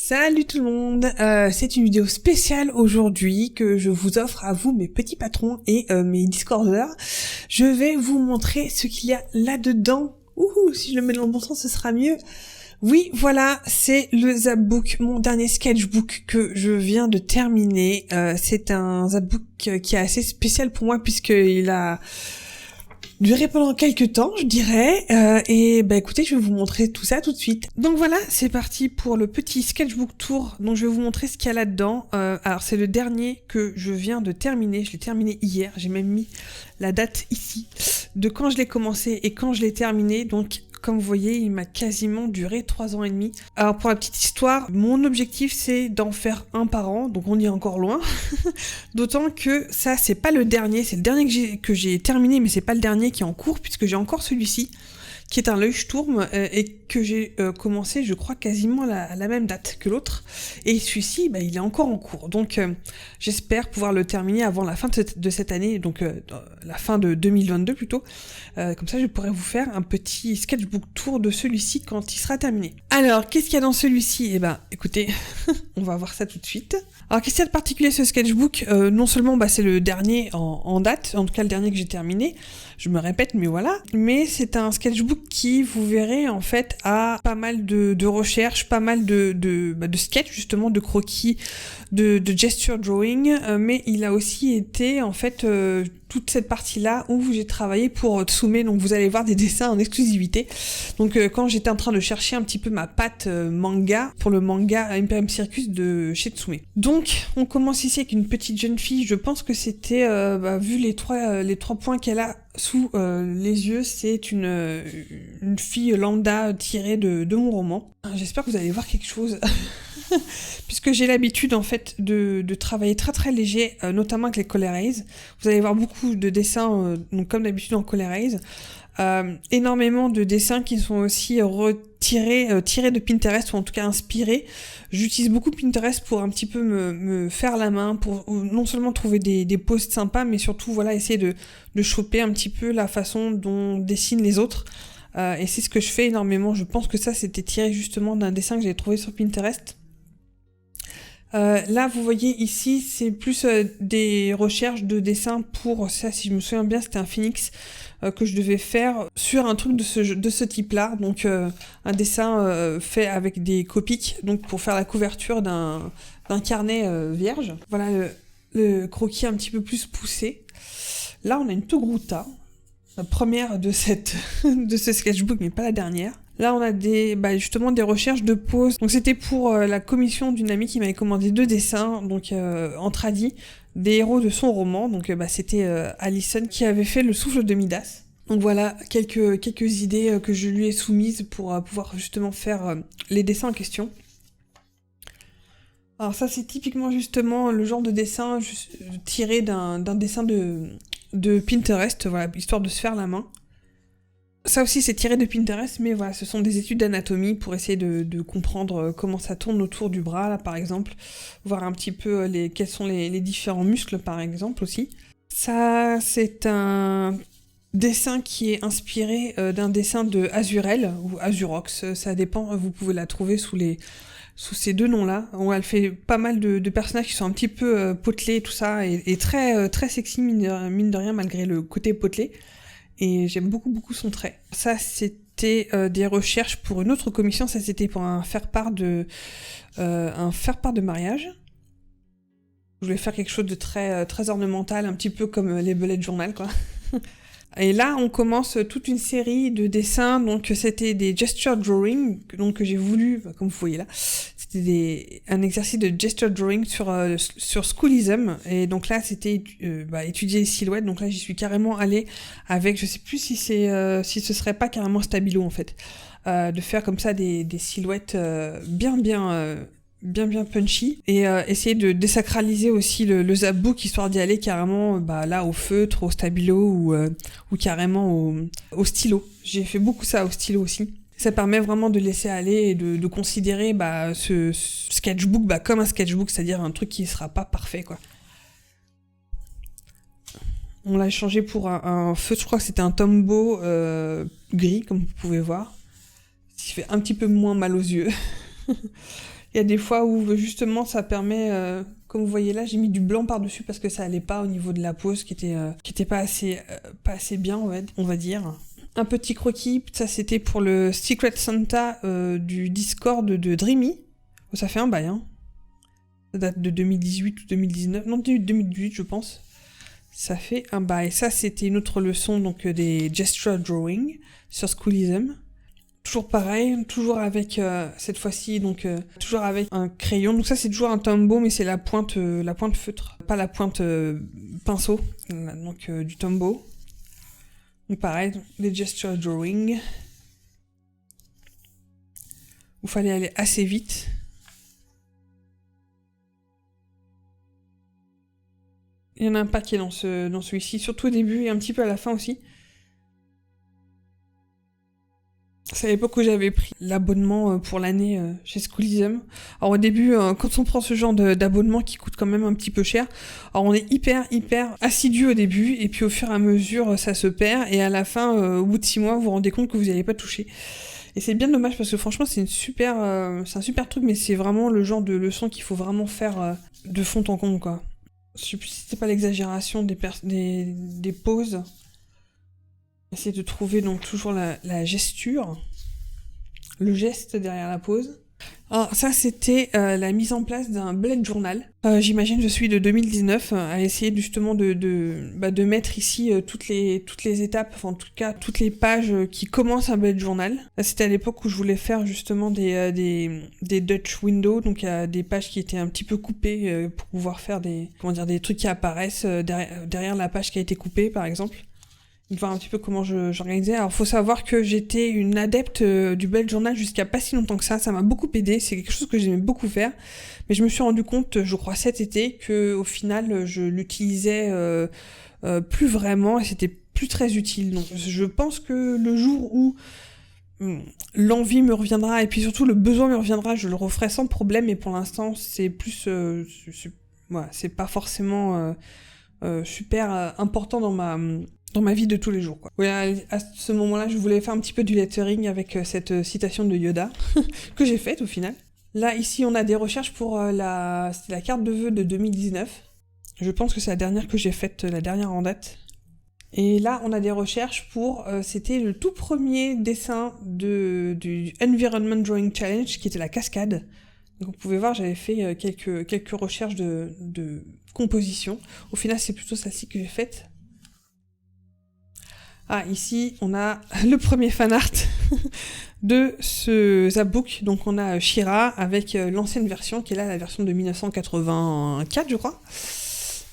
Salut tout le monde, c'est une vidéo spéciale aujourd'hui que je vous offre à vous mes petits patrons et mes discorders. Je vais vous montrer ce qu'il y a là-dedans. Ouhou, si je le mets dans le bon sens ce sera mieux. Oui, voilà, c'est le Zapbook, mon dernier sketchbook que je viens de terminer. C'est un Zapbook qui est assez spécial pour moi puisqu'il a duré pendant quelques temps, je dirais, et bah écoutez, je vais vous montrer tout ça tout de suite. Donc voilà, c'est parti pour le petit sketchbook tour, donc je vais vous montrer ce qu'il y a là-dedans. Alors c'est le dernier que je viens de terminer, je l'ai terminé hier, j'ai même mis la date ici, de quand je l'ai commencé et quand je l'ai terminé, donc comme vous voyez, il m'a quasiment duré 3 ans et demi. Alors pour la petite histoire, mon objectif c'est d'en faire un par an, donc on y est encore loin. D'autant que ça c'est pas le dernier, c'est le dernier que j'ai terminé, mais c'est pas le dernier qui est en cours, puisque j'ai encore celui-ci, qui est un Leuchtturm, et que j'ai commencé, je crois, quasiment à la même date que l'autre. Et celui-ci, bah, il est encore en cours. Donc j'espère pouvoir le terminer avant la fin de cette année, donc la fin de 2022 plutôt. Comme ça, je pourrais vous faire un petit sketchbook tour de celui-ci quand il sera terminé. Alors, qu'est-ce qu'il y a dans celui-ci? Eh ben, écoutez, on va voir ça tout de suite. Alors, qu'est-ce qu'il y a de particulier ce sketchbook? Non seulement bah, c'est le dernier en date, en tout cas le dernier que j'ai terminé, je me répète, mais voilà. Mais c'est un sketchbook qui, vous verrez, en fait, a pas mal de recherches, pas mal de sketchs, justement, de croquis, de gesture drawing, mais il a aussi été, en fait, toute cette partie-là où j'ai travaillé pour Tsume, donc vous allez voir des dessins en exclusivité. Donc quand j'étais en train de chercher un petit peu ma patte manga, pour le manga Imperium Circus de chez Tsume. Donc on commence ici avec une petite jeune fille, je pense que c'était, vu les trois points qu'elle a sous les yeux, c'est une fille lambda tirée de mon roman. J'espère que vous allez voir quelque chose. Puisque j'ai l'habitude en fait de travailler très très léger, notamment avec les Colorize. Vous allez voir beaucoup de dessins, donc comme d'habitude en Colorize. Énormément de dessins qui sont aussi tirés de Pinterest, ou en tout cas inspirés. J'utilise beaucoup Pinterest pour un petit peu me faire la main, pour non seulement trouver des posts sympas, mais surtout voilà essayer de choper un petit peu la façon dont dessinent les autres. Et c'est ce que je fais énormément. Je pense que ça c'était tiré justement d'un dessin que j'ai trouvé sur Pinterest. Là, vous voyez ici, c'est plus des recherches de dessins pour ça, si je me souviens bien, c'était un phénix que je devais faire sur un truc de ce type-là, donc un dessin fait avec des copics, donc pour faire la couverture d'un carnet vierge. Voilà le croquis un petit peu plus poussé. Là, on a une Togruta, la première de ce sketchbook, mais pas la dernière. Là, on a justement des recherches de poses. Donc, c'était pour la commission d'une amie qui m'avait commandé 2 dessins, donc en tradi, des héros de son roman. Donc, c'était Alison qui avait fait Le Souffle de Midas. Donc voilà, quelques idées que je lui ai soumises pour pouvoir justement faire les dessins en question. Alors ça, c'est typiquement justement le genre de dessin tiré d'un dessin de Pinterest, voilà, histoire de se faire la main. Ça aussi c'est tiré de Pinterest, mais voilà, ce sont des études d'anatomie pour essayer de comprendre comment ça tourne autour du bras, là par exemple, voir un petit peu quels sont les différents muscles par exemple aussi. Ça c'est un dessin qui est inspiré d'un dessin de Azurel ou Azurox, ça dépend, vous pouvez la trouver sous ces 2 noms-là, où elle fait pas mal de personnages qui sont un petit peu potelés, tout ça, et très, très sexy, mine de rien, malgré le côté potelé. Et j'aime beaucoup son trait. Ça, c'était des recherches pour une autre commission, ça c'était pour un faire-part de mariage. Je voulais faire quelque chose de très, très ornemental, un petit peu comme les bullet journal, quoi. Et là, on commence toute une série de dessins, donc c'était des gesture drawing, donc que j'ai voulu, comme vous voyez là, c'était un exercice de gesture drawing sur Schoolism, et donc là c'était étudier les silhouettes, donc là j'y suis carrément allée avec, je sais plus si ce serait pas carrément Stabilo en fait, de faire comme ça des silhouettes bien punchy, et essayer de désacraliser aussi le Zapbook, histoire d'y aller carrément là au feutre, au Stabilo ou carrément au stylo. J'ai fait beaucoup ça au stylo aussi. Ça permet vraiment de laisser aller et de considérer ce sketchbook comme un sketchbook, c'est-à-dire un truc qui sera pas parfait, quoi. On l'a changé pour un feutre, je crois que c'était un Tombow gris, comme vous pouvez voir, ce qui fait un petit peu moins mal aux yeux. Il y a des fois où justement ça permet, comme vous voyez là, j'ai mis du blanc par-dessus parce que ça allait pas au niveau de la pose, qui était pas assez bien, on va dire. Un petit croquis, ça c'était pour le Secret Santa du Discord de Dreamy. Oh, ça fait un bail, hein. Ça date de 2018 ou 2019, non, 2018 je pense. Ça fait un bail. Ça c'était une autre leçon donc des gesture drawing sur Schoolism. Toujours pareil, toujours avec cette fois-ci donc toujours avec un crayon. Donc ça c'est toujours un Tombow mais c'est la pointe feutre, pas la pointe pinceau. Donc du Tombow. Donc pareil, les gesture drawing. Il fallait aller assez vite. Il y en a un paquet dans celui-ci, surtout au début et un petit peu à la fin aussi. C'est à l'époque où j'avais pris l'abonnement pour l'année chez Schoolism. Alors au début, quand on prend ce genre d'abonnement qui coûte quand même un petit peu cher, alors on est hyper assidu au début, et puis au fur et à mesure, ça se perd, et à la fin, au bout de 6 mois, vous vous rendez compte que vous n'y avez pas touché. Et c'est bien dommage, parce que franchement, c'est un super truc, mais c'est vraiment le genre de leçon qu'il faut vraiment faire de fond en comble, quoi. Je sais plus si c'était pas l'exagération des pauses. Essayer de trouver donc toujours la gesture, le geste derrière la pose. Alors ça c'était la mise en place d'un bullet journal. J'imagine je suis de 2019 à essayer justement de mettre ici toutes les étapes, enfin en tout cas toutes les pages qui commencent un bullet journal. C'était à l'époque où je voulais faire justement des Dutch windows, donc il y a des pages qui étaient un petit peu coupées pour pouvoir faire des trucs qui apparaissent derrière la page qui a été coupée par exemple. Voir un petit peu comment j'organisais. Alors, faut savoir que j'étais une adepte du bullet journal jusqu'à pas si longtemps que ça. Ça m'a beaucoup aidé. C'est quelque chose que j'aimais beaucoup faire. Mais je me suis rendu compte, je crois cet été, que au final, je l'utilisais plus vraiment et c'était plus très utile. Donc, je pense que le jour où l'envie me reviendra et puis surtout le besoin me reviendra, je le referai sans problème. Et pour l'instant, c'est plus, voilà, c'est pas forcément super important dans ma vie de tous les jours, quoi. Ouais, à ce moment-là, je voulais faire un petit peu du lettering avec cette citation de Yoda, que j'ai faite au final. Là, ici, on a des recherches pour c'était la carte de vœux de 2019. Je pense que c'est la dernière que j'ai faite, la dernière en date. Et là, on a des recherches pour... c'était le tout premier dessin du Environment Drawing Challenge, qui était la cascade. Donc vous pouvez voir, j'avais fait quelques recherches de composition. Au final, c'est plutôt celle-ci que j'ai faite. Ah, ici, on a le premier fanart de ce Zapbook. Donc, on a She-Ra avec l'ancienne version, qui est là, la version de 1984, je crois.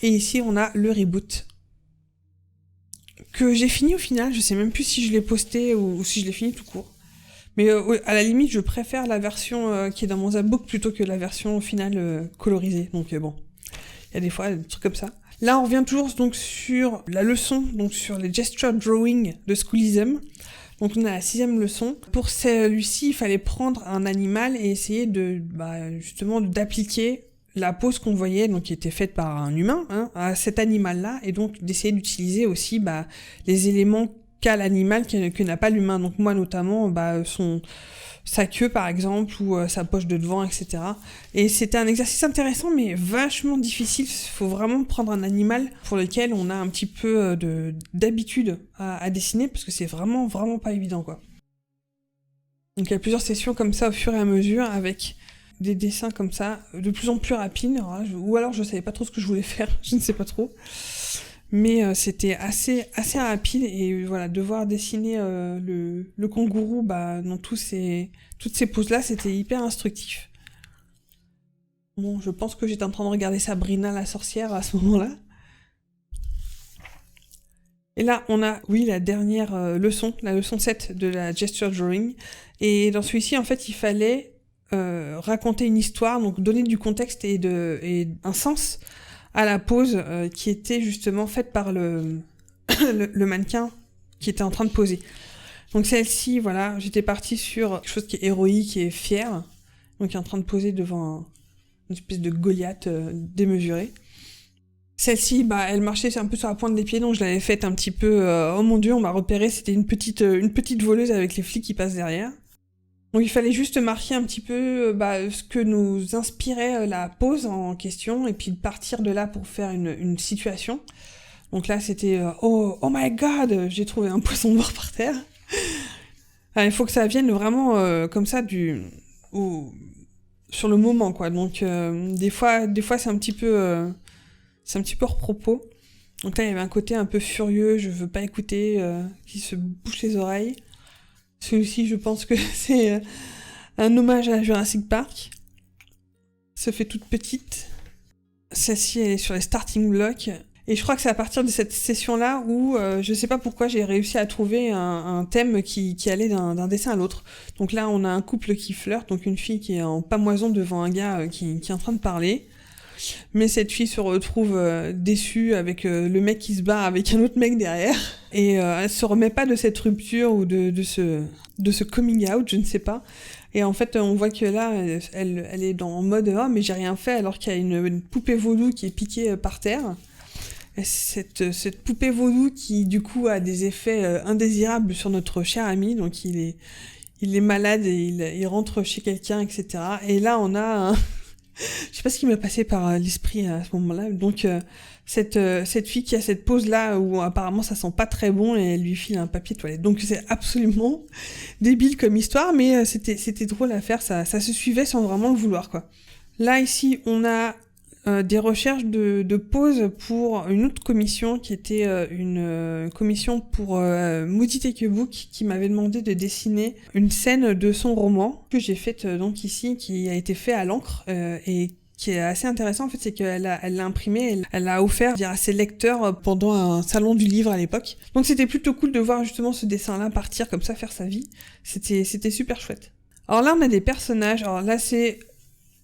Et ici, on a le reboot. Que j'ai fini au final. Je sais même plus si je l'ai posté ou si je l'ai fini tout court. Mais à la limite, je préfère la version qui est dans mon Zapbook plutôt que la version finale colorisée. Donc, bon, il y a des fois des trucs comme ça. Là, on revient toujours donc sur la leçon, donc sur les gesture drawing de Schoolism. Donc on a la 6e leçon. Pour celui-ci, il fallait prendre un animal et essayer justement d'appliquer la pose qu'on voyait, donc qui était faite par un humain, hein, à cet animal-là, et donc d'essayer d'utiliser aussi les éléments qu'a l'animal que n'a pas l'humain. Donc moi notamment, sa queue par exemple, ou sa poche de devant, etc. Et c'était un exercice intéressant, mais vachement difficile. Il faut vraiment prendre un animal pour lequel on a un petit peu d'habitude à dessiner, parce que c'est vraiment pas évident, quoi. Donc il y a plusieurs sessions comme ça au fur et à mesure, avec des dessins comme ça, de plus en plus rapides. Ou alors je savais pas trop ce que je voulais faire, je ne sais pas trop. Mais c'était assez rapide, et voilà, devoir dessiner le kangourou dans toutes ces poses-là, c'était hyper instructif. Bon, je pense que j'étais en train de regarder Sabrina la sorcière à ce moment-là. Et là, on a, oui, la dernière leçon, la leçon 7 de la gesture drawing. Et dans celui-ci, en fait, il fallait raconter une histoire, donc donner du contexte et un sens à la pose qui était justement faite par le mannequin qui était en train de poser. Donc celle-ci, voilà, j'étais partie sur quelque chose qui est héroïque et fier, donc qui est en train de poser devant une espèce de Goliath démesuré. Celle-ci, elle marchait un peu sur la pointe des pieds, donc je l'avais faite un petit peu... oh mon dieu, on m'a repéré, c'était une petite voleuse avec les flics qui passent derrière. Donc il fallait juste marquer un petit peu ce que nous inspirait la pose en question et puis partir de là pour faire une situation. Donc là c'était oh my god, j'ai trouvé un poisson mort par terre. Il faut que ça vienne vraiment comme ça sur le moment quoi. Donc des fois c'est un petit peu hors propos. Donc là il y avait un côté un peu furieux, je veux pas écouter, qui se bouche les oreilles. Celui-ci je pense que c'est un hommage à Jurassic Park. Se fait toute petite. Celle-ci, elle est sur les starting blocks. Et je crois que c'est à partir de cette session-là où, je sais pas pourquoi, j'ai réussi à trouver un thème qui allait d'un dessin à l'autre. Donc là, on a un couple qui flirte, donc une fille qui est en pamoison devant un gars qui est en train de parler. Mais cette fille se retrouve déçue avec le mec qui se barre avec un autre mec derrière. Et elle se remet pas de cette rupture ou de ce coming out, je ne sais pas. Et en fait, on voit que là, elle est en mode « Oh, mais j'ai rien fait », alors qu'il y a une poupée vaudou qui est piquée par terre. Et cette poupée vaudou qui, du coup, a des effets indésirables sur notre cher ami. Donc, il est malade et il rentre chez quelqu'un, etc. Et là, on a je sais pas ce qui m'est passé par l'esprit à ce moment-là. Donc, cette fille qui a cette pose-là où apparemment ça sent pas très bon et elle lui file un papier toilette. Donc, c'est absolument débile comme histoire, mais c'était drôle à faire. Ça se suivait sans vraiment le vouloir, quoi. Là, ici, on a des recherches de pause pour une autre commission qui était une commission pour Moody Take a Book qui m'avait demandé de dessiner une scène de son roman que j'ai faite donc ici, qui a été fait à l'encre et qui est assez intéressant en fait, c'est qu'elle l'a imprimé, elle l'a offert à ses lecteurs pendant un salon du livre à l'époque. Donc c'était plutôt cool de voir justement ce dessin-là partir comme ça, faire sa vie. C'était super chouette. Alors là on a des personnages, alors là c'est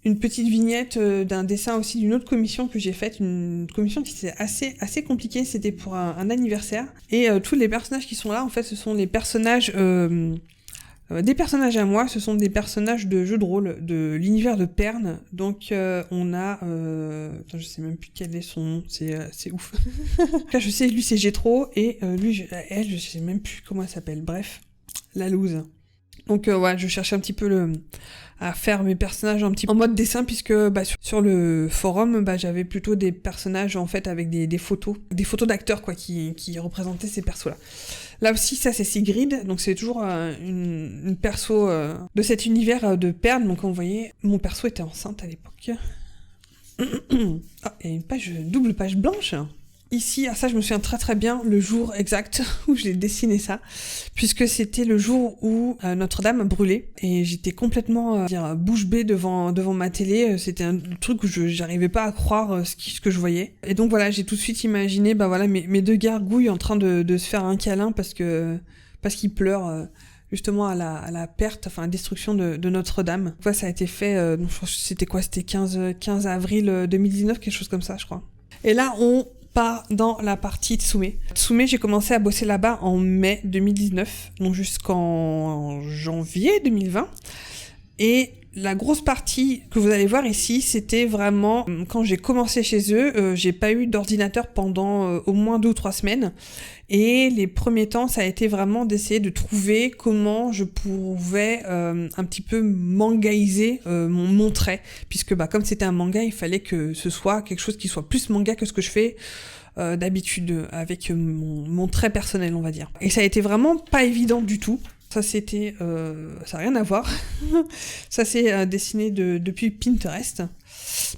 une petite vignette d'un dessin aussi d'une autre commission que j'ai faite, une commission qui était assez compliquée, c'était pour un anniversaire. Et tous les personnages qui sont là, en fait, ce sont les personnages, des personnages à moi, ce sont des personnages de jeux de rôle, de l'univers de Pern. Donc on a, attends, je sais même plus quel est son nom, c'est ouf. Là, je sais, lui c'est Gétro, et lui, elle, je sais même plus comment elle s'appelle, bref, la loose. Donc ouais, je cherchais un petit peu à faire mes personnages un petit peu en mode dessin, puisque sur le forum, j'avais plutôt des personnages en fait avec des photos d'acteurs quoi qui représentaient ces persos-là. Là aussi, ça c'est Sigrid, donc c'est toujours une perso de cet univers de Pern. Donc vous voyez, mon perso était enceinte à l'époque. Ah, il y a une double page blanche. Ici, ça je me souviens très bien le jour exact où j'ai dessiné ça, puisque c'était le jour où Notre-Dame brûlait, et j'étais complètement bouche bée devant ma télé. C'était un truc où j'arrivais pas à croire ce que je voyais. Et donc voilà, j'ai tout de suite imaginé mes deux gargouilles en train de se faire un câlin parce qu'ils pleurent justement à la perte, enfin à la destruction de Notre-Dame. Donc, ça a été fait, c'était quoi, c'était 15 avril 2019, quelque chose comme ça je crois. Et là on part dans la partie Tsume. Tsume, j'ai commencé à bosser là-bas en mai 2019, donc jusqu'en janvier 2020. Et la grosse partie que vous allez voir ici, c'était vraiment quand j'ai commencé chez eux, j'ai pas eu d'ordinateur pendant au moins 2 ou 3 semaines. Et les premiers temps, ça a été vraiment d'essayer de trouver comment je pouvais un petit peu mangaïser mon trait. Puisque comme c'était un manga, il fallait que ce soit quelque chose qui soit plus manga que ce que je fais d'habitude avec mon trait personnel, on va dire. Et ça a été vraiment pas évident du tout. Ça c'était, ça n'a rien à voir. Ça c'est dessiné depuis Pinterest.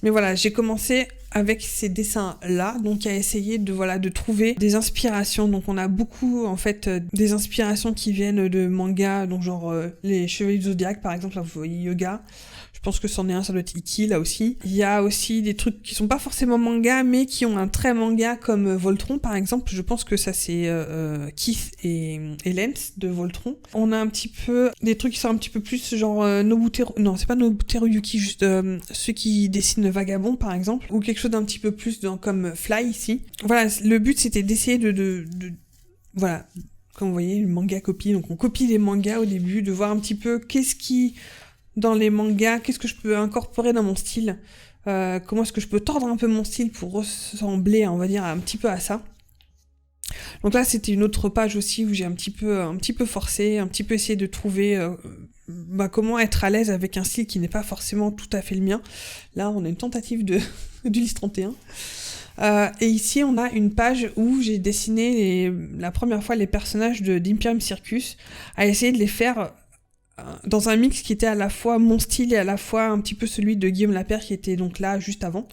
Mais voilà, j'ai commencé avec ces dessins-là, donc à essayer de trouver des inspirations. Donc on a beaucoup en fait des inspirations qui viennent de mangas, donc genre les Chevaliers du Zodiaque par exemple, là vous voyez Yoga. Je pense que c'en est un, ça doit être Iki là aussi. Il y a aussi des trucs qui sont pas forcément manga, mais qui ont un trait manga comme Voltron par exemple. Je pense que ça c'est Keith et Lens de Voltron. On a un petit peu des trucs qui sont un petit peu plus genre Nobuteru... Non, c'est pas Nobuteru Yuki, juste ceux qui dessinent Vagabond par exemple. Ou quelque chose d'un petit peu plus comme Fly ici. Voilà, le but c'était d'essayer de voilà, comme vous voyez, le manga copie. Donc on copie les mangas au début, de voir un petit peu qu'est-ce qui... dans les mangas, qu'est-ce que je peux incorporer dans mon style, comment est-ce que je peux tordre un peu mon style pour ressembler, on va dire, un petit peu à ça. Donc là, c'était une autre page aussi où j'ai un petit peu forcé, un petit peu essayé de trouver comment être à l'aise avec un style qui n'est pas forcément tout à fait le mien. Là, on a une tentative d'Ulysse 31. Et ici, on a une page où j'ai dessiné la première fois les personnages d'Imperium Circus, à essayer de les faire dans un mix qui était à la fois mon style et à la fois un petit peu celui de Guillaume Lapère qui était donc là juste avant.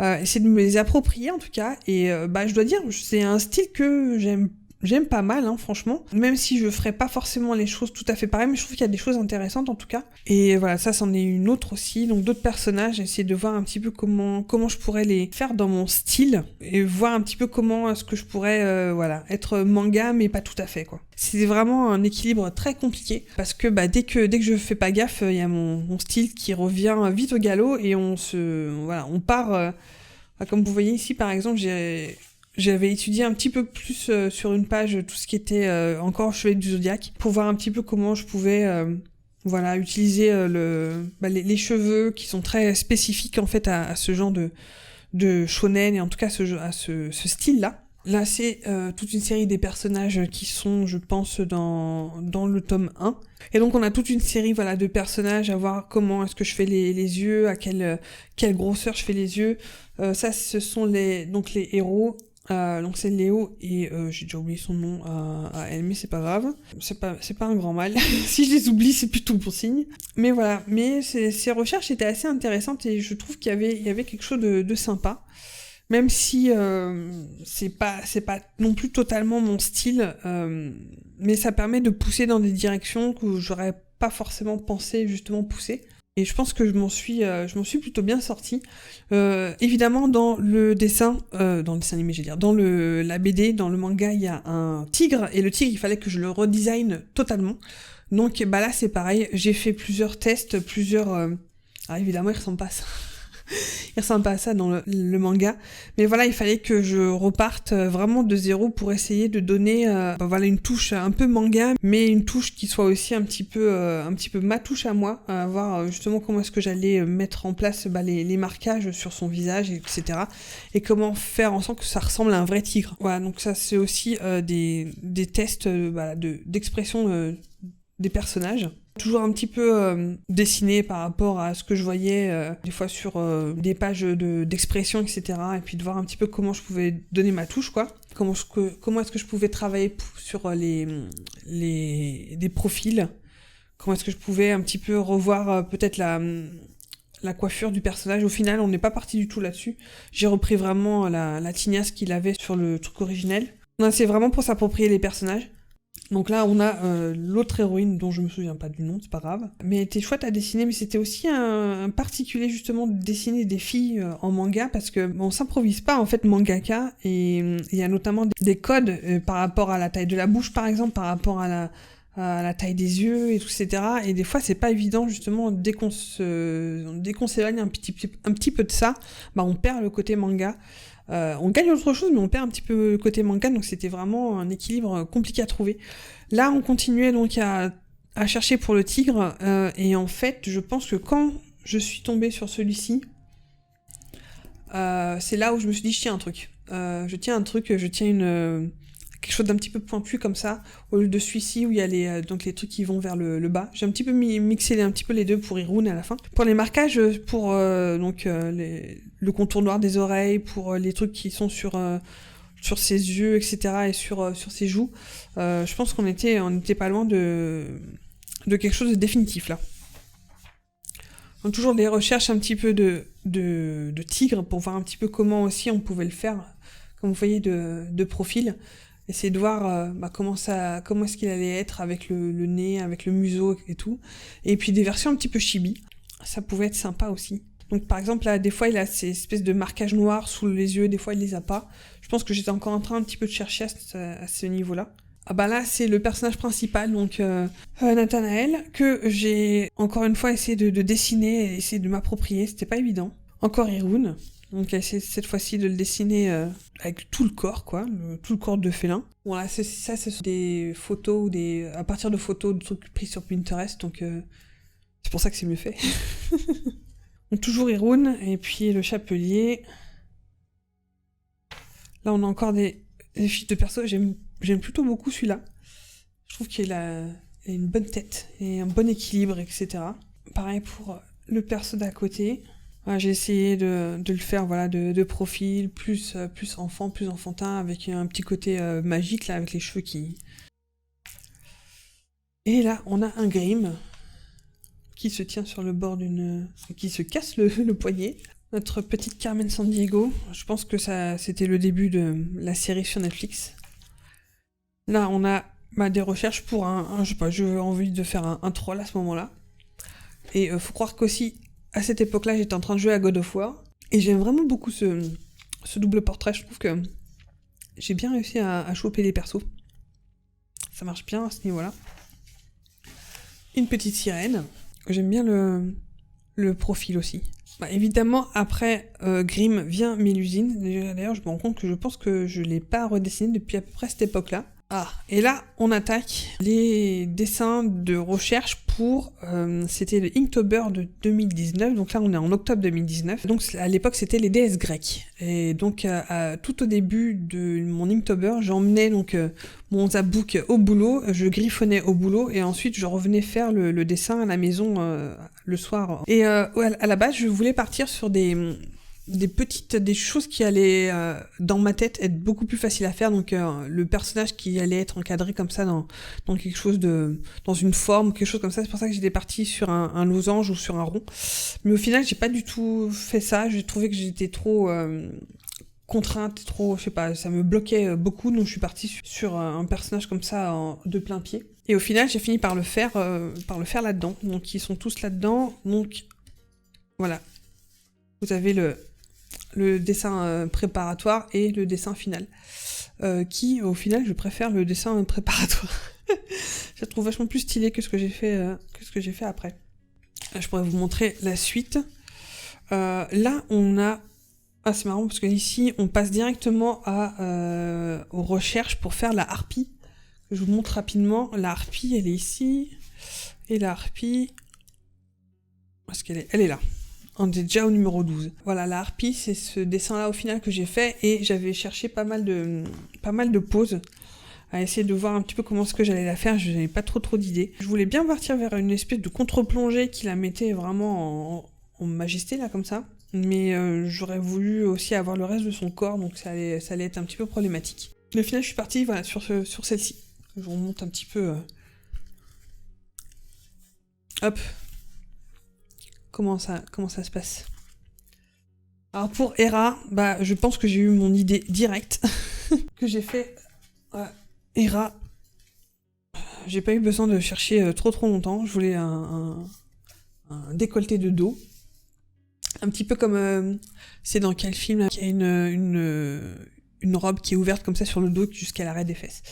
Essayer de me les approprier en tout cas, et je dois dire, c'est un style que j'aime pas mal, hein, franchement. Même si je ferais pas forcément les choses tout à fait pareilles, mais je trouve qu'il y a des choses intéressantes en tout cas. Et voilà, ça c'en est une autre aussi. Donc d'autres personnages, essayer de voir un petit peu comment je pourrais les faire dans mon style et voir un petit peu comment est-ce que je pourrais être manga mais pas tout à fait quoi. C'est vraiment un équilibre très compliqué parce que dès que je fais pas gaffe, il y a mon style qui revient vite au galop et on part comme vous voyez ici par exemple, j'avais étudié un petit peu plus sur une page tout ce qui était encore Chevalier du Zodiaque pour voir un petit peu comment je pouvais utiliser les cheveux qui sont très spécifiques en fait à ce genre de shonen et en tout cas à ce style-là. Là, c'est toute une série des personnages qui sont, je pense, dans le tome 1. Et donc, on a toute une série de personnages à voir comment est-ce que je fais les yeux, à quelle grosseur je fais les yeux. Ça, ce sont les héros. Donc c'est Léo et j'ai déjà oublié son nom à elle, mais c'est pas grave, c'est pas un grand mal. Si je les oublie, c'est plutôt bon signe. Mais voilà, mais ces recherches étaient assez intéressantes et je trouve qu'il y avait quelque chose de sympa. Même si c'est pas non plus totalement mon style, mais ça permet de pousser dans des directions que j'aurais pas forcément pensé justement pousser. Et je pense que je m'en suis plutôt bien sortie. Évidemment, dans le dessin animé, dans la BD, dans le manga, il y a un tigre, et le tigre, il fallait que je le redesign totalement. Donc, là, c'est pareil. J'ai fait plusieurs tests, évidemment, il ressemble pas à ça. Il ressemble pas à ça dans le manga, mais voilà, il fallait que je reparte vraiment de zéro pour essayer de donner une touche un peu manga, mais une touche qui soit aussi un petit peu ma touche à moi, à voir justement comment est-ce que j'allais mettre en place les marquages sur son visage, etc. Et comment faire en sorte que ça ressemble à un vrai tigre. Voilà, donc ça c'est aussi des tests d'expression des personnages. Toujours un petit peu dessiné par rapport à ce que je voyais des fois sur des pages d'expression, etc. Et puis de voir un petit peu comment je pouvais donner ma touche, quoi. Comment est-ce que je pouvais travailler sur des profils. Comment est-ce que je pouvais un petit peu revoir peut-être la coiffure du personnage. Au final, on n'est pas parti du tout là-dessus. J'ai repris vraiment la tignasse qu'il avait sur le truc originel. C'est vraiment pour s'approprier les personnages. Donc là, on a l'autre héroïne dont je me souviens pas du nom, c'est pas grave. Mais elle était chouette à dessiner, mais c'était aussi un particulier justement de dessiner des filles en manga parce que on s'improvise pas en fait mangaka et il y a notamment des codes par rapport à la taille de la bouche par exemple, par rapport à la taille des yeux et tout, etc. Et des fois, c'est pas évident justement dès qu'on s'éloigne un petit peu de ça, on perd le côté manga. On gagne autre chose, mais on perd un petit peu le côté manga, donc c'était vraiment un équilibre compliqué à trouver. Là, on continuait donc à chercher pour le tigre, et en fait, je pense que quand je suis tombée sur celui-ci, c'est là où je me suis dit, je tiens un truc, quelque chose d'un petit peu pointu comme ça, au lieu de celui-ci où il y a les trucs qui vont vers le bas. J'ai un petit peu mixé un petit peu les deux pour Irune à la fin. Pour les marquages, pour le contour noir des oreilles, pour les trucs qui sont sur ses yeux, etc. et sur ses joues, je pense qu'on était pas loin de quelque chose de définitif là. Donc toujours des recherches un petit peu de tigre pour voir un petit peu comment aussi on pouvait le faire, comme vous voyez, de profil. Essayer de voir comment est-ce qu'il allait être avec le nez, avec le museau et tout. Et puis des versions un petit peu chibi. Ça pouvait être sympa aussi. Donc par exemple, là, des fois, il a ces espèces de marquages noirs sous les yeux, des fois, il les a pas. Je pense que j'étais encore en train un petit peu de chercher à ce niveau-là. Là, c'est le personnage principal, donc Nathanaël, que j'ai encore une fois essayé de dessiner et essayer de m'approprier. C'était pas évident. Encore Irune. Donc j'ai essayé cette fois-ci de le dessiner avec tout le corps, quoi, tout le corps de félin. Voilà, ce sont des photos à partir de photos de trucs pris sur Pinterest, donc c'est pour ça que c'est mieux fait. Donc toujours Irune, et puis le chapelier. Là, on a encore des fiches de perso. J'aime plutôt beaucoup celui-là. Je trouve qu'il a a une bonne tête et un bon équilibre, etc. Pareil pour le perso d'à côté. Voilà, j'ai essayé de le faire voilà, de profil, plus enfant, plus enfantin, avec un petit côté magique, là, avec les cheveux qui... Et là, on a un Grimm qui se tient sur le bord d'une... qui se casse le poignet. Notre petite Carmen Sandiego, je pense que ça, c'était le début de la série sur Netflix. Là, on a des recherches pour je sais pas, j'ai envie de faire un troll à ce moment-là. Et faut croire qu'aussi, à cette époque-là, j'étais en train de jouer à God of War. Et j'aime vraiment beaucoup ce double portrait. Je trouve que j'ai bien réussi à choper les persos. Ça marche bien à ce niveau-là. Une petite sirène. J'aime bien le profil aussi. Évidemment, après Grimm vient Mélusine. D'ailleurs, je me rends compte que je pense que je l'ai pas redessiné depuis à peu près cette époque-là. Ah, et là, on attaque les dessins de recherche pour... c'était le Inktober de 2019, donc là on est en octobre 2019. Donc à l'époque c'était les déesses grecques. Et donc tout au début de mon Inktober, j'emmenais donc mon Zabouk au boulot, je griffonnais au boulot et ensuite je revenais faire le dessin à la maison le soir. Et à la base je voulais partir sur des choses qui allaient dans ma tête être beaucoup plus faciles à faire, donc le personnage qui allait être encadré comme ça dans quelque chose dans une forme, quelque chose comme ça. C'est pour ça que j'étais partie sur un losange ou sur un rond, mais au final j'ai pas du tout fait ça. J'ai trouvé que j'étais trop contrainte, trop, je sais pas, ça me bloquait beaucoup, donc je suis partie sur un personnage comme ça de plein pied, et au final j'ai fini par le faire là-dedans. Donc ils sont tous là-dedans, donc voilà, vous avez le dessin préparatoire et le dessin final. Qui, au final, je préfère le dessin préparatoire. Je le trouve vachement plus stylé que ce que j'ai fait après. Je pourrais vous montrer la suite. Là, on a... Ah, c'est marrant parce que ici, on passe directement aux recherches pour faire la harpie. Je vous montre rapidement. La harpie, elle est ici. Et la harpie... Où est-ce qu'elle est ? Elle est là. On est déjà au numéro 12. Voilà, la harpie, c'est ce dessin-là au final que j'ai fait, et j'avais cherché pas mal de poses à essayer de voir un petit peu comment est-ce que j'allais la faire. Je n'avais pas trop d'idées. Je voulais bien partir vers une espèce de contre-plongée qui la mettait vraiment en majesté, là, comme ça. Mais j'aurais voulu aussi avoir le reste de son corps, donc ça allait être un petit peu problématique. Mais au final, je suis partie voilà, sur celle-ci. Je vous remonte un petit peu... Hop. Comment ça se passe. Alors pour Hera, je pense que j'ai eu mon idée directe. Que j'ai fait Hera. J'ai pas eu besoin de chercher trop longtemps. Je voulais un décolleté de dos. Un petit peu comme... c'est dans quel film là, qu'il y a une robe qui est ouverte comme ça sur le dos jusqu'à l'arrêt des fesses.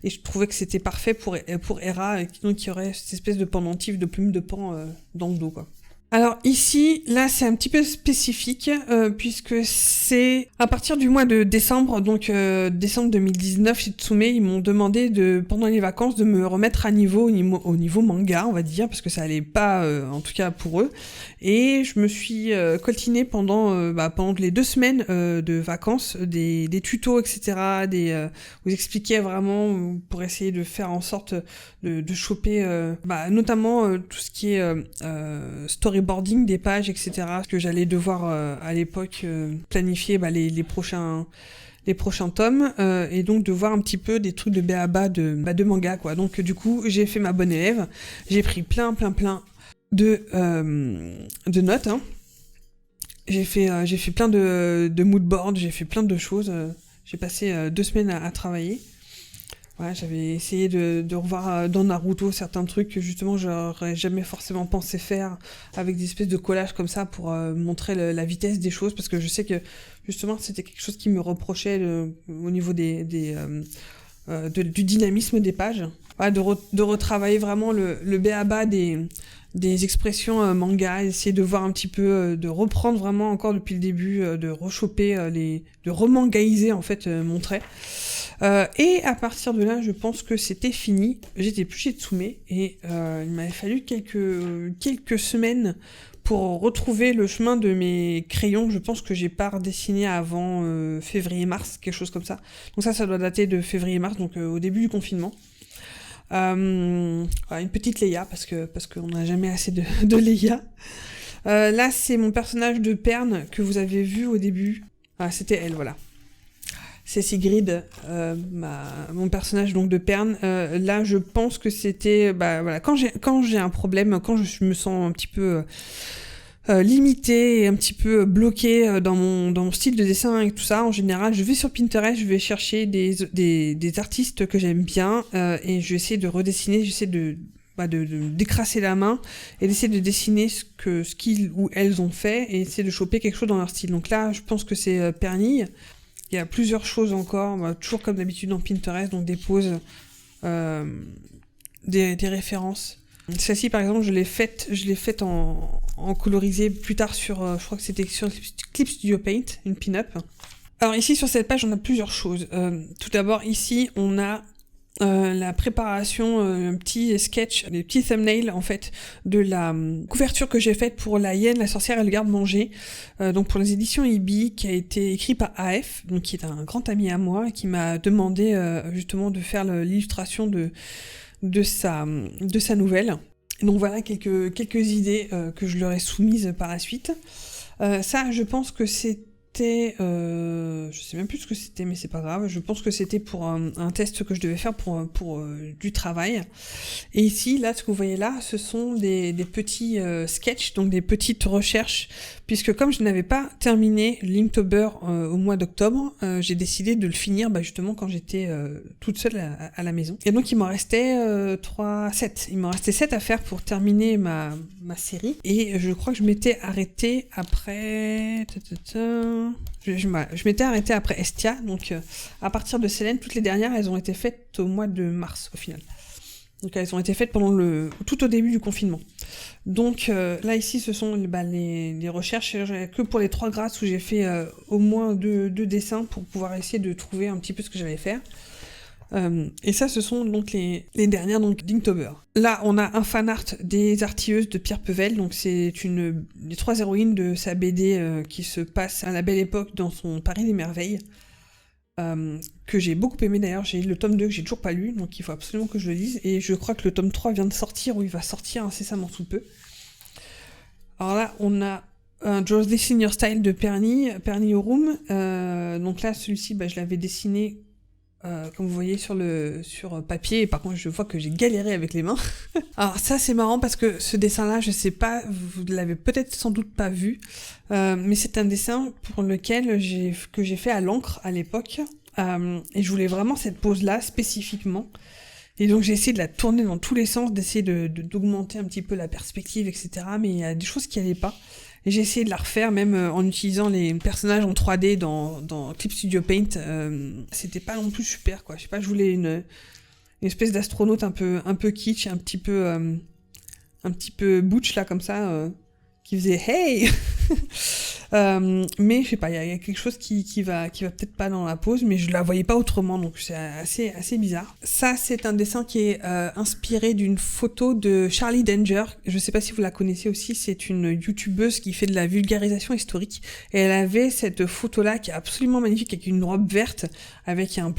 Et je trouvais que c'était parfait pour Hera, donc il y aurait cette espèce de pendentif de plume de pan dans le dos, quoi. Alors ici, là c'est un petit peu spécifique puisque c'est à partir du mois de décembre, donc décembre 2019, chez Tsume, ils m'ont demandé pendant les vacances de me remettre à niveau au niveau manga, on va dire, parce que ça allait pas, en tout cas pour eux. Et je me suis coltinée pendant les 2 semaines de vacances, des tutos, etc. Vous expliquer vraiment pour essayer de faire en sorte de choper notamment tout ce qui est storyboarding des pages, etc. Parce que j'allais devoir à l'époque planifier les prochains tomes et donc de voir un petit peu des trucs de b.a.-ba de manga, quoi. Donc du coup j'ai fait ma bonne élève, j'ai pris plein de notes, hein. J'ai fait plein de moodboards, j'ai fait plein de choses, j'ai passé 2 semaines à travailler. Ouais, j'avais essayé de revoir dans Naruto certains trucs que justement j'aurais jamais forcément pensé faire, avec des espèces de collages comme ça pour montrer la vitesse des choses, parce que je sais que justement c'était quelque chose qui me reprochait au niveau du dynamisme des pages. Ouais, de retravailler vraiment le b.a.-ba des expressions manga, essayer de voir un petit peu, de reprendre vraiment encore depuis le début, de rechoper de remangaïser en fait mon trait. Et à partir de là, je pense que c'était fini. J'étais plus chez Tsume et il m'avait fallu quelques semaines pour retrouver le chemin de mes crayons. Je pense que j'ai pas redessiné avant février-mars, quelque chose comme ça. Donc ça doit dater de février-mars, donc au début du confinement. Voilà, une petite Leia, parce qu'on n'a jamais assez de Leia. Là, c'est mon personnage de Pern que vous avez vu au début. Ah, c'était elle, voilà. C'est Sigrid, mon personnage donc de Pern. Là, je pense que c'était, voilà, quand j'ai un problème, quand je me sens un petit peu limitée et un petit peu bloquée dans mon style de dessin et tout ça, en général, je vais sur Pinterest, je vais chercher des artistes que j'aime bien et je vais essayer de redessiner, j'essaie de décrasser la main et d'essayer de dessiner ce qu'ils ou elles ont fait et essayer de choper quelque chose dans leur style. Donc là, je pense que c'est Pernille. Il y a plusieurs choses encore, toujours comme d'habitude dans Pinterest, donc des poses, des références. Celle-ci, par exemple, je l'ai faite en colorisé plus tard sur, je crois que c'était sur Clip Studio Paint, une pin-up. Alors ici, sur cette page, on a plusieurs choses. Tout d'abord, ici, on a la préparation, un petit sketch, des petits thumbnails en fait de la couverture que j'ai faite pour La Hyène, la sorcière et le garde-manger, donc pour les éditions Ibi, qui a été écrit par AF, donc qui est un grand ami à moi, et qui m'a demandé justement de faire l'illustration de sa nouvelle. Et donc voilà quelques idées que je leur ai soumises par la suite. Ça, je pense que je sais même plus ce que c'était, mais c'est pas grave. Je pense que c'était pour un test que je devais faire pour du travail. Et ici, là, ce que vous voyez là, ce sont des petits sketchs, donc des petites recherches, puisque comme je n'avavais pas terminé Linktober au mois d'octobre, j'ai décidé de le finir justement quand j'étais toute seule à la maison. Et donc il m'en restait 7. Il m'en restait 7 à faire pour terminer ma série. Et je crois que je m'étais arrêtée après... Je m'étais arrêtée après Estia, donc à partir de Célène, toutes les dernières, elles ont été faites au mois de mars au final. Donc elles ont été faites tout au début du confinement. Donc là ici, ce sont les recherches que pour les 3 grâces où j'ai fait au moins deux dessins pour pouvoir essayer de trouver un petit peu ce que j'allais faire. Et ça, ce sont donc les dernières, donc d'Inktober. Là, on a un fan art des Artilleuses de Pierre Pevel, donc c'est les 3 héroïnes de sa BD qui se passe à la belle époque dans son Paris des Merveilles, que j'ai beaucoup aimé d'ailleurs. J'ai le tome 2 que j'ai toujours pas lu, donc il faut absolument que je le lise, et je crois que le tome 3 vient de sortir, ou il va sortir incessamment sous peu. Alors là, on a un Draw This in Your Style de Pernille Aurum, donc là, celui-ci, je l'avais dessiné comme vous voyez sur papier, et par contre je vois que j'ai galéré avec les mains. Alors ça c'est marrant parce que ce dessin-là, je sais pas, vous l'avez peut-être sans doute pas vu, mais c'est un dessin pour lequel que j'ai fait à l'encre à l'époque, et je voulais vraiment cette pose-là spécifiquement. Et donc j'ai essayé de la tourner dans tous les sens, d'essayer d'augmenter un petit peu la perspective, etc. Mais il y a des choses qui allaient pas. Et j'ai essayé de la refaire, même en utilisant les personnages en 3D dans Clip Studio Paint. C'était pas non plus super, quoi. Je sais pas, je voulais une espèce d'astronaute un peu kitsch, un petit peu butch, là, comme ça, qui faisait « Hey !» mais je sais pas, il y a quelque chose qui va peut-être pas dans la pose, mais je la voyais pas autrement, donc c'est assez bizarre. Ça, c'est un dessin qui est inspiré d'une photo de Charlie Danger. Je sais pas si vous la connaissez aussi, c'est une youtubeuse qui fait de la vulgarisation historique, et elle avait cette photo-là qui est absolument magnifique, avec une robe verte, avec un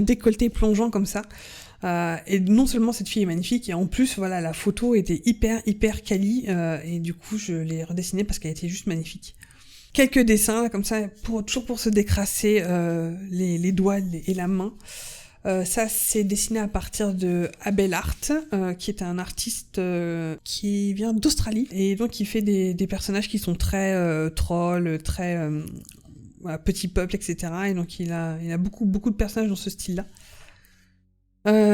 décolleté plongeant comme ça. Et non seulement cette fille est magnifique, et en plus voilà, la photo était hyper quali, et du coup je l'ai redessinée parce qu'elle était juste magnifique. Quelques dessins là, comme ça, toujours pour se décrasser les doigts et la main. Ça c'est dessiné à partir de Abel Art, qui est un artiste qui vient d'Australie, et donc il fait des personnages qui sont très trolls, très petit peuple, etc. Et donc il a beaucoup de personnages dans ce style-là.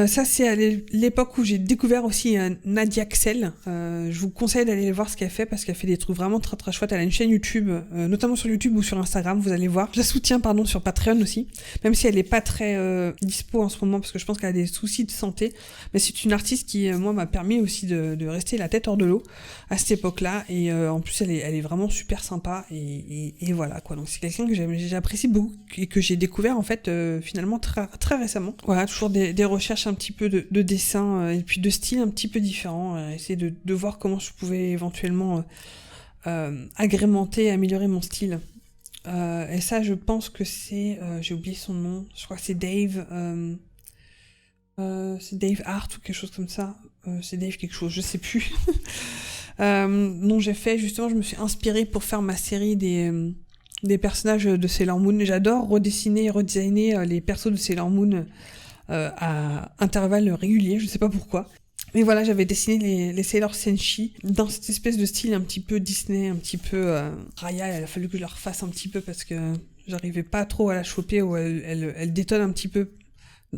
Ça c'est à l'époque où j'ai découvert aussi Nadia Axel. Je vous conseille d'aller voir ce qu'elle fait parce qu'elle fait des trucs vraiment très chouettes. Elle a une chaîne YouTube, notamment sur YouTube ou sur Instagram, vous allez voir. Je la soutiens sur Patreon aussi, même si elle est pas très dispo en ce moment parce que je pense qu'elle a des soucis de santé. Mais c'est une artiste qui moi m'a permis aussi de rester la tête hors de l'eau à cette époque-là, et en plus elle est vraiment super sympa, et voilà quoi. Donc c'est quelqu'un que j'apprécie beaucoup et que j'ai découvert en fait finalement très récemment. Voilà, toujours des recherches un petit peu de dessin et puis de style un petit peu différent, essayer de voir comment je pouvais éventuellement agrémenter, améliorer mon style. Et ça, je pense que c'est... j'ai oublié son nom, je crois que c'est Dave... C'est Dave Hart ou quelque chose comme ça. C'est Dave quelque chose, je sais plus. dont j'ai fait, justement, je me suis inspirée pour faire ma série des personnages de Sailor Moon. J'adore redessiner et redesigner les persos de Sailor Moon à intervalles réguliers, je sais pas pourquoi. Mais voilà, j'avais dessiné les Sailor Senshi dans cette espèce de style un petit peu Disney, un petit peu Raya. Il a fallu que je la refasse un petit peu parce que j'arrivais pas trop à la choper, ou elle détonne un petit peu